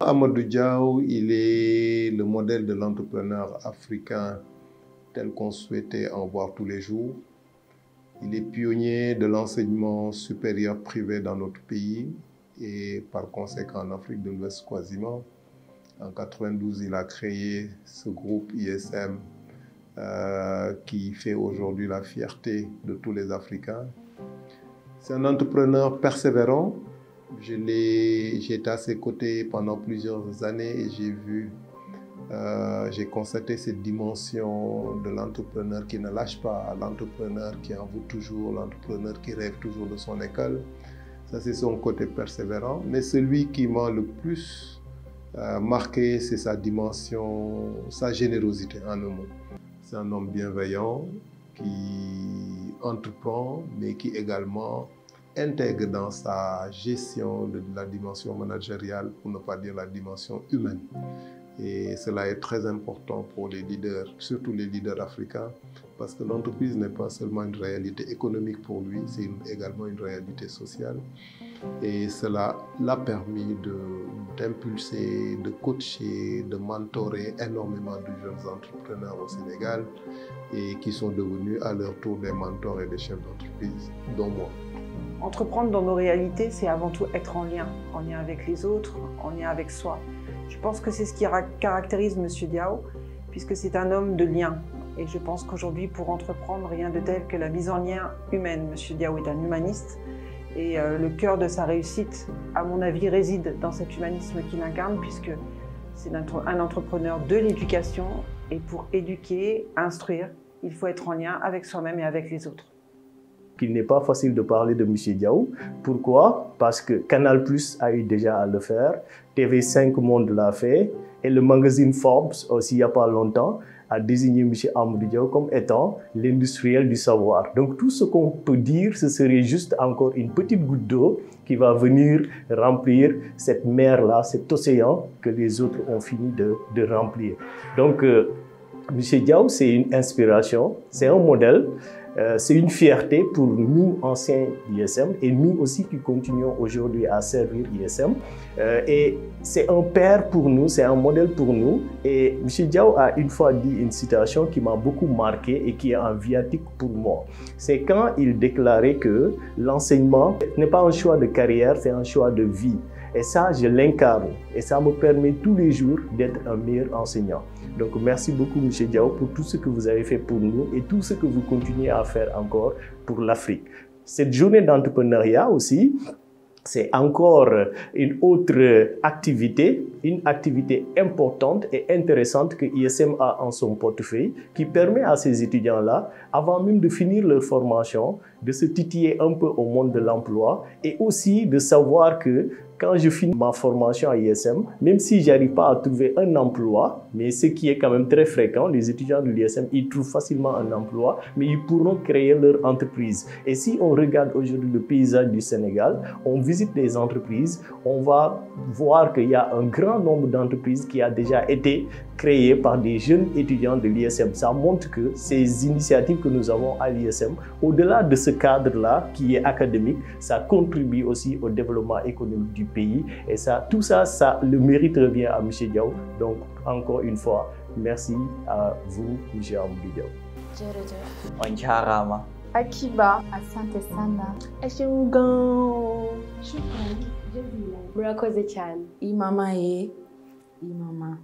Amadou Diaw, il est le modèle de l'entrepreneur africain tel qu'on souhaitait en voir tous les jours. Il est pionnier de l'enseignement supérieur privé dans notre pays et par conséquent en Afrique de l'Ouest quasiment. En 1992, il a créé ce groupe ISM qui fait aujourd'hui la fierté de tous les Africains. C'est un entrepreneur persévérant. J'étais à ses côtés pendant plusieurs années et j'ai constaté cette dimension de l'entrepreneur qui ne lâche pas, l'entrepreneur qui en veut toujours, l'entrepreneur qui rêve toujours de son école. Ça, c'est son côté persévérant. Mais celui qui m'a le plus marqué, c'est sa dimension, sa générosité en un mot. C'est un homme bienveillant qui entreprend, mais qui également intègre dans sa gestion de la dimension managériale, pour ne pas dire la dimension humaine. Et cela est très important pour les leaders, surtout les leaders africains, parce que l'entreprise n'est pas seulement une réalité économique pour lui, c'est également une réalité sociale. Et cela l'a permis d'impulser, de coacher, de mentorer énormément de jeunes entrepreneurs au Sénégal et qui sont devenus à leur tour des mentors et des chefs d'entreprise, dont moi. Entreprendre dans nos réalités, c'est avant tout être en lien avec les autres, en lien avec soi. Je pense que c'est ce qui caractérise M. Diaw, puisque c'est un homme de lien. Et je pense qu'aujourd'hui, pour entreprendre, rien de tel que la mise en lien humaine. M. Diaw est un humaniste et le cœur de sa réussite, à mon avis, réside dans cet humanisme qu'il incarne, puisque c'est un entrepreneur de l'éducation. Et pour éduquer, instruire, il faut être en lien avec soi-même et avec les autres. Il n'est pas facile de parler de M. Diaw. Pourquoi? Parce que Canal+ a eu déjà à le faire, TV5 Monde l'a fait, et le magazine Forbes, aussi il n'y a pas longtemps, a désigné M. Amadou Diaw comme étant l'industriel du savoir. Donc tout ce qu'on peut dire, ce serait juste encore une petite goutte d'eau qui va venir remplir cette mer-là, cet océan que les autres ont fini de remplir. Donc M. Diaw, c'est une inspiration, c'est un modèle. C'est une fierté pour nous, anciens d'ISM, et nous aussi qui continuons aujourd'hui à servir ISM. Et c'est un père pour nous, c'est un modèle pour nous. Et M. Diaw a une fois dit une citation qui m'a beaucoup marqué et qui est un viatique pour moi. C'est quand il déclarait que l'enseignement n'est pas un choix de carrière, c'est un choix de vie. Et ça, je l'incarne. Et ça me permet tous les jours d'être un meilleur enseignant. Donc, merci beaucoup, M. Diaw, pour tout ce que vous avez fait pour nous et tout ce que vous continuez à faire encore pour l'Afrique. Cette journée d'entrepreneuriat aussi, c'est encore une autre activité, une activité importante et intéressante que ISM a en son portefeuille, qui permet à ces étudiants-là, avant même de finir leur formation, de se titiller un peu au monde de l'emploi et aussi de savoir que quand je finis ma formation à ISM, même si je n'arrive pas à trouver un emploi, mais ce qui est quand même très fréquent, les étudiants de l'ISM, ils trouvent facilement un emploi, mais ils pourront créer leur entreprise. Et si on regarde aujourd'hui le paysage du Sénégal, on visite des entreprises, on va voir qu'il y a un grand nombre d'entreprises qui a déjà été créées par des jeunes étudiants de l'ISM. Ça montre que ces initiatives que nous avons à l'ISM, au-delà de ce cadre-là qui est académique, ça contribue aussi au développement économique du pays. Et ça, tout ça, le mérite revient à M. Diaw. Donc, encore une fois, merci à vous, M. Amadou Diaw. On jarama. Akiba. Asante sana. Ashimugan. Shukran. Murakoze cyane. Imama ye. Imama.